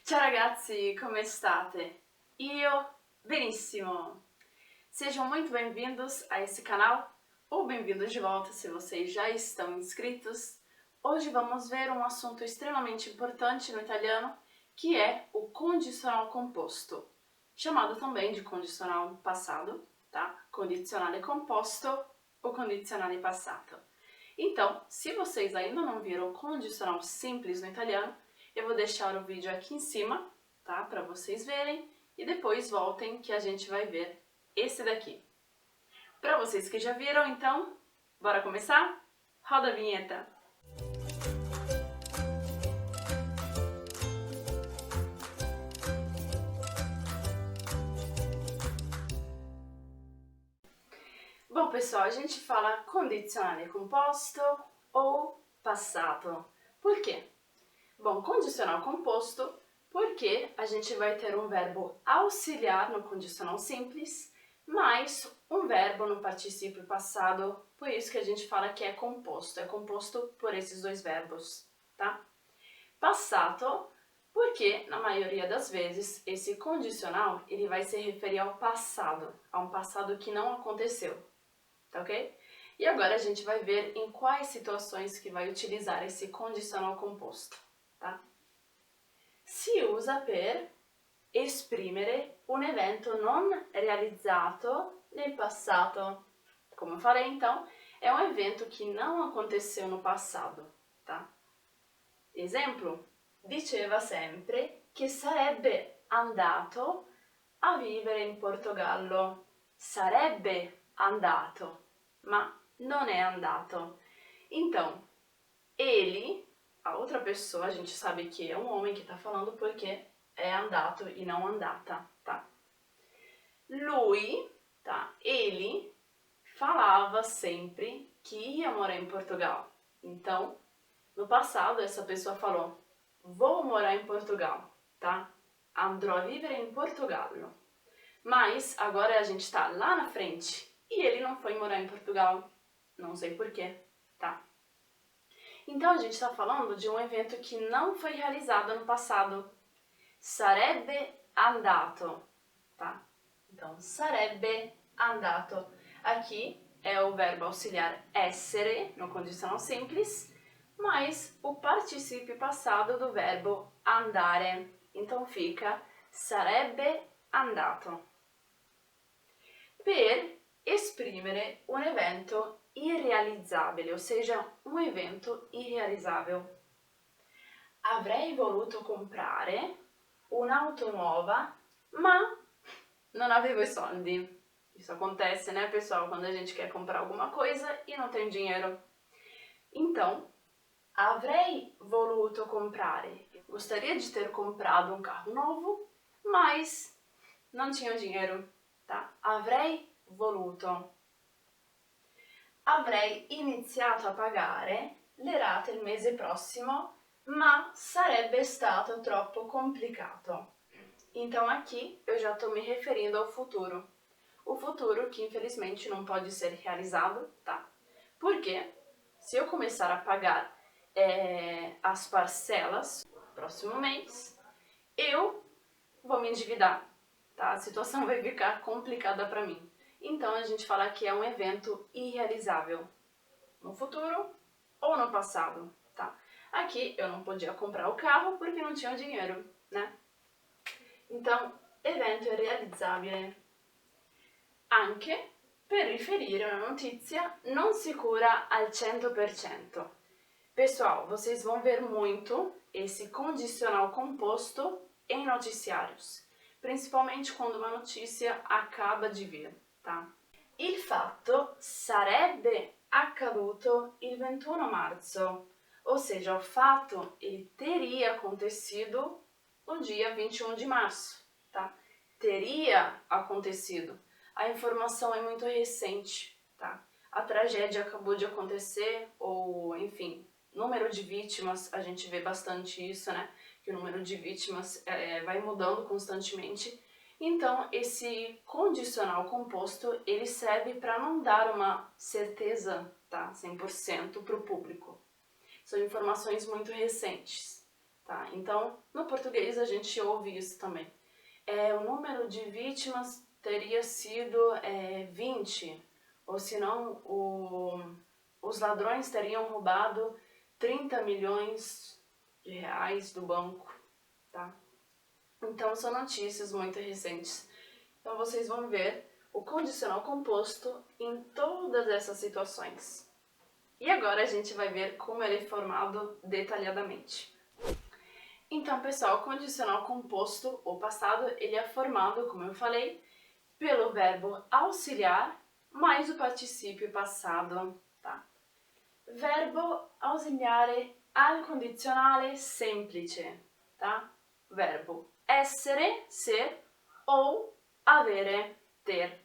Ciao ragazzi, come state? Io benissimo! Sejam muito bem-vindos a esse canal, ou bem-vindos de volta se vocês já estão inscritos. Hoje vamos ver um assunto extremamente importante no italiano, que é o condicional composto, chamado também de condicional passado, tá? Condizionale composto ou condizionale passato. Então, se vocês ainda não viram o condicional simples no italiano, eu vou deixar o vídeo aqui em cima, tá? Para vocês verem e depois voltem que a gente vai ver esse daqui. Para vocês que já viram, então, bora começar? Roda a vinheta! Bom, pessoal, a gente fala condizionale composto ou passato. Por quê? Bom, condicional composto, porque a gente vai ter um verbo auxiliar no condicional simples, mais um verbo no particípio passado, por isso que a gente fala que é composto por esses dois verbos, tá? Passato, porque na maioria das vezes esse condicional ele vai se referir ao passado, a um passado que não aconteceu, tá ok? E agora a gente vai ver em quais situações que vai utilizar esse condicional composto, tá? Si usa per esprimere un evento non realizzato nel passato. Como eu falei, então, é um evento que não aconteceu no passado, tá? Exemplo, diceva sempre che sarebbe andato a vivere in Portogallo. Sarebbe andato, ma non è andato. Então, ele, a outra pessoa, a gente sabe que é um homem que está falando porque é andato e não andata, tá? Lui, tá? Ele falava sempre que ia morar em Portugal. Então, no passado, essa pessoa falou, vou morar em Portugal, tá? Andrò a vivere in Portogallo. Mas agora a gente está lá na frente e ele não foi morar em Portugal. Não sei porquê, tá? Então a gente está falando de um evento que não foi realizado no passado. Sarebbe andato, tá? Então, sarebbe andato. Aqui é o verbo auxiliar essere, no condicional simples, mais o particípio passado do verbo andare. Então fica sarebbe andato. Per esprimere un evento irrealizzabile, ou seja, um evento irrealizável. Avrei voluto comprare un'auto nuova, ma non avevo i soldi. Isso acontece, né, pessoal, quando a gente quer comprar alguma coisa e não tem dinheiro. Então, avrei voluto comprare. Gostaria de ter comprado um carro novo, mas não tinha dinheiro, tá? Avrei voluto. Avrei iniziato a pagare le rate il mese prossimo, ma sarebbe stato troppo complicato. Então aqui eu já estou me referindo ao futuro. O futuro que infelizmente não pode ser realizado, tá? Porque se eu começar a pagar as parcelas no próximo mês, eu vou me endividar, tá? A situação vai ficar complicada para mim. Então a gente fala que é um evento irrealizável no futuro ou no passado, tá? Aqui eu não podia comprar o carro porque não tinha dinheiro, né? Então, evento irrealizzabile. Anche per riferire una notizia non sicura al 100%. Pessoal, vocês vão ver muito esse condicional composto em noticiários, principalmente quando uma notícia acaba de vir, tá? Il fatto sarebbe accaduto il 21 marzo, ou seja, o fato ele teria acontecido no dia 21 de março, tá? Teria acontecido. A informação é muito recente, tá? A tragédia acabou de acontecer, ou enfim, número de vítimas, a gente vê bastante isso, né? Que o número de vítimas vai mudando constantemente. Então, esse condicional composto, ele serve para não dar uma certeza, tá? 100% para o público. São informações muito recentes. tá? Então, no português a gente ouve isso também. O número de vítimas teria sido 20, ou senão os ladrões teriam roubado 30 milhões de reais do banco, tá? Então, são notícias muito recentes. Então, vocês vão ver o condicional composto em todas essas situações. E agora a gente vai ver como ele é formado detalhadamente. Então, pessoal, o condicional composto, o passado, ele é formado, como eu falei, pelo verbo auxiliar mais o particípio passado, tá? Verbo ausiliare al condizionale semplice, tá? Verbo essere, ser, ou avere, ter.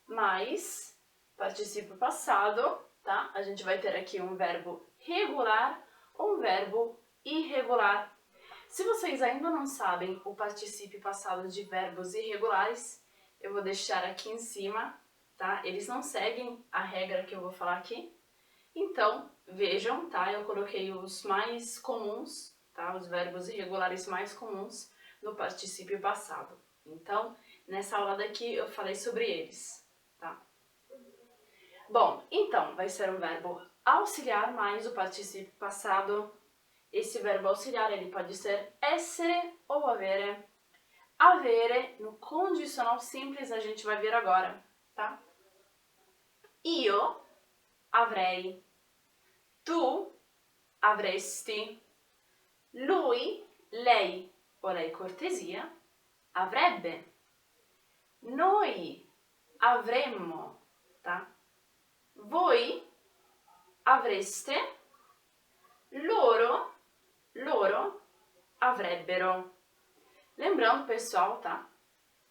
Mais particípio passado, tá? A gente vai ter aqui um verbo regular, um verbo irregular. Se vocês ainda não sabem o particípio passado de verbos irregulares, eu vou deixar aqui em cima, tá? Eles não seguem a regra que eu vou falar aqui. Então, vejam, tá? Eu coloquei os mais comuns, tá? Os verbos irregulares mais comuns no particípio passado. Então, nessa aula daqui eu falei sobre eles, tá? Bom, então, vai ser um verbo auxiliar mais o particípio passado. Esse verbo auxiliar, ele pode ser essere ou avere. Avere, no condicional simples, a gente vai ver agora, tá? Io avrei. Tu avresti. Lui, lei, vorrei cortesia, avrebbe. Noi avremmo, tá? Voi avreste. Loro avrebbero. Lembrando, pessoal, tá?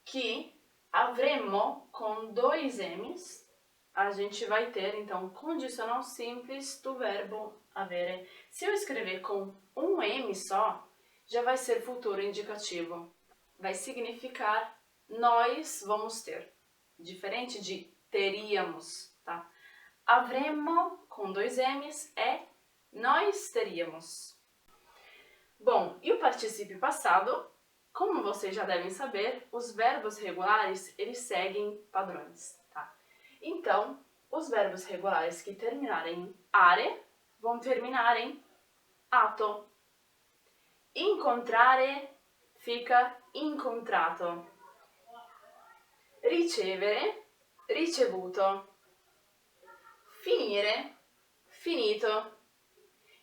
Que avremmo com dois M's, a gente vai ter, então, condicional simples do verbo avere. Se eu escrever com um M só, já vai ser futuro indicativo. Vai significar nós vamos ter. Diferente de teríamos, tá? Avremmo com dois M's é nós teríamos. Bom, e o particípio passado? Como vocês já devem saber, os verbos regulares, eles seguem padrões, tá? Então, os verbos regulares que terminarem em are vão terminar em ato. Incontrare fica incontrato. Ricevere, ricevuto. Finire, finito.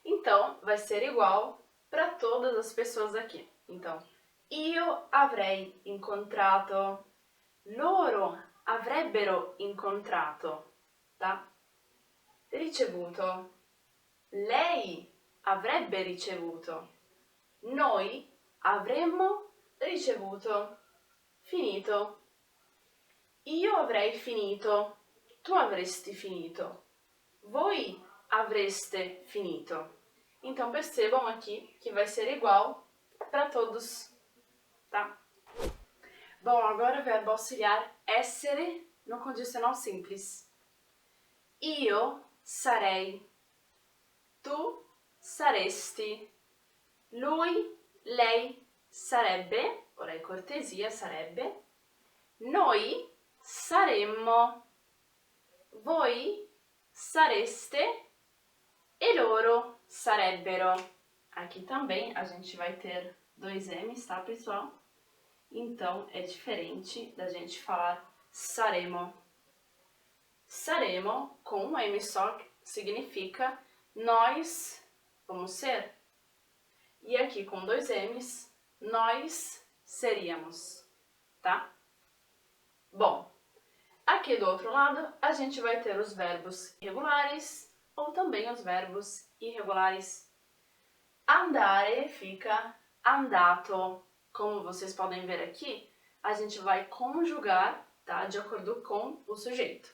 Então, vai ser igual para todas as pessoas aqui. Então, io avrei incontrato, loro avrebbero incontrato, tá? Ricevuto, lei avrebbe ricevuto, noi avremmo ricevuto, finito. Io avrei finito, tu avresti finito, voi avreste finito. Então, percebam aqui que vai ser igual para todos, tá? Bom, agora o verbo auxiliar essere no condicional simples. Io sarei, tu saresti, lui, lei sarebbe, vorrei cortesia, sarebbe, noi saremmo, voi sareste e loro sarebbero. Aqui também a gente vai ter dois M's, tá, pessoal? Então, é diferente da gente falar saremo. Saremo, com um M só, significa nós vamos ser. E aqui com dois M's, nós seríamos, tá? Bom, aqui do outro lado, a gente vai ter os verbos regulares ou também os verbos irregulares. Andare fica andato. Como vocês podem ver aqui, a gente vai conjugar, tá, de acordo com o sujeito.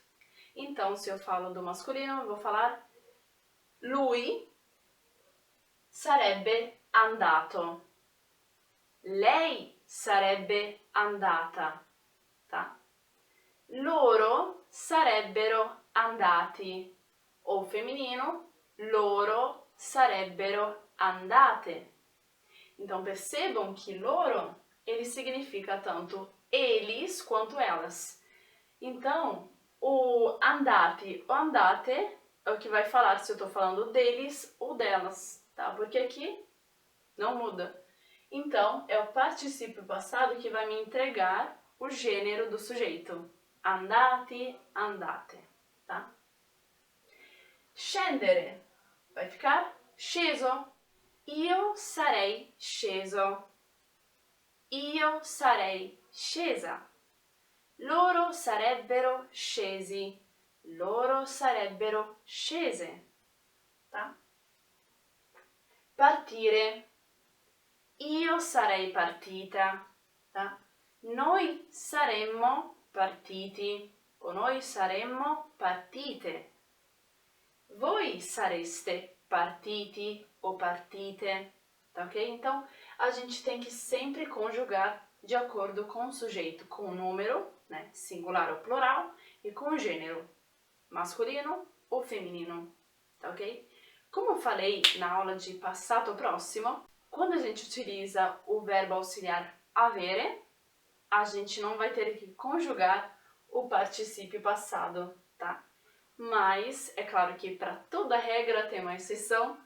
Então, se eu falo do masculino, eu vou falar lui sarebbe andato. Lei sarebbe andata, tá? Loro sarebbero andati. Ou femminino, loro sarebbero andate. Então percebam que loro, ele significa tanto eles quanto elas. Então, o andate ou andate é o que vai falar se eu estou falando deles ou delas, tá? Porque aqui não muda. Então, é o particípio passado que vai me entregar o gênero do sujeito. Andati, andate, tá? Scendere vai ficar sceso. Io sarei sceso. Io sarei scesa. Loro sarebbero scesi. Loro sarebbero scese. Tá? Partire. Io sarei partita. Tá? Noi saremmo partiti. O noi saremmo partite. Voi sareste partiti o partite. Tá ok? Então, a gente tem que sempre conjugar de acordo com o sujeito, com o número, né, singular ou plural, e com o gênero, masculino ou feminino, tá ok? Como eu falei na aula de passato próximo, quando a gente utiliza o verbo auxiliar avere, a gente não vai ter que conjugar o particípio passado, tá? Mas é claro que para toda regra tem uma exceção.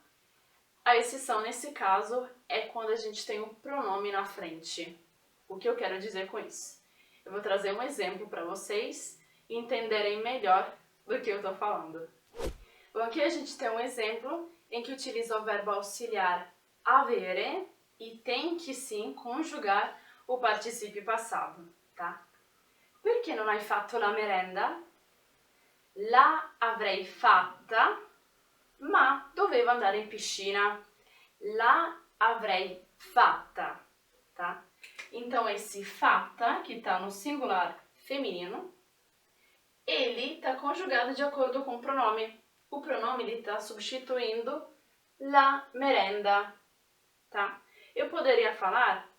A exceção nesse caso é quando a gente tem um pronome na frente. O que eu quero dizer com isso? Eu vou trazer um exemplo para vocês entenderem melhor do que eu estou falando. Bom, aqui a gente tem um exemplo em que utiliza o verbo auxiliar avere e tem que sim conjugar o particípio passado, tá? Perché non hai fatto la merenda? La avrei fatta, ma dovevo andare in piscina. La avrei fatta, tá? Então, esse fatta, que está no singular feminino, ele está conjugado de acordo com o pronome. O pronome está substituindo la merenda, tá? Eu poderia falar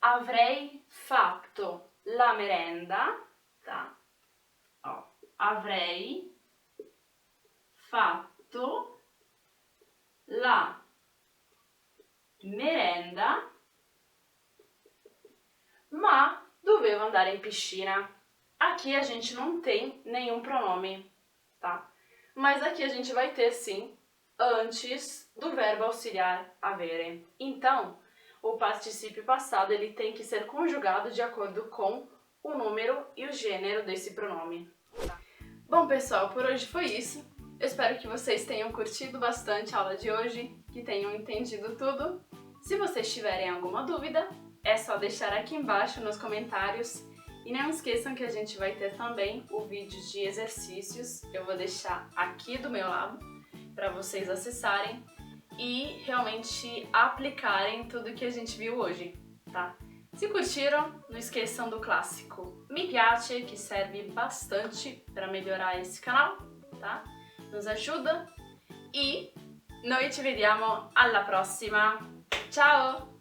avrei fatto la merenda, tá? Ó, avrei fatto la merenda, ma dovevo andare in piscina. Aqui a gente não tem nenhum pronome, tá? Mas aqui a gente vai ter sim, antes do verbo auxiliar avere. Então, o particípio passado ele tem que ser conjugado de acordo com o número e o gênero desse pronome. Bom, pessoal, por hoje foi isso. Eu espero que vocês tenham curtido bastante a aula de hoje, que tenham entendido tudo. Se vocês tiverem alguma dúvida, é só deixar aqui embaixo nos comentários. E não esqueçam que a gente vai ter também o vídeo de exercícios. Eu vou deixar aqui do meu lado para vocês acessarem e realmente aplicarem tudo que a gente viu hoje, tá? Se curtiram, não esqueçam do clássico mi piace, que serve bastante para melhorar esse canal, tá? Nos ajuda e noi ci vediamo alla prossima. Ciao!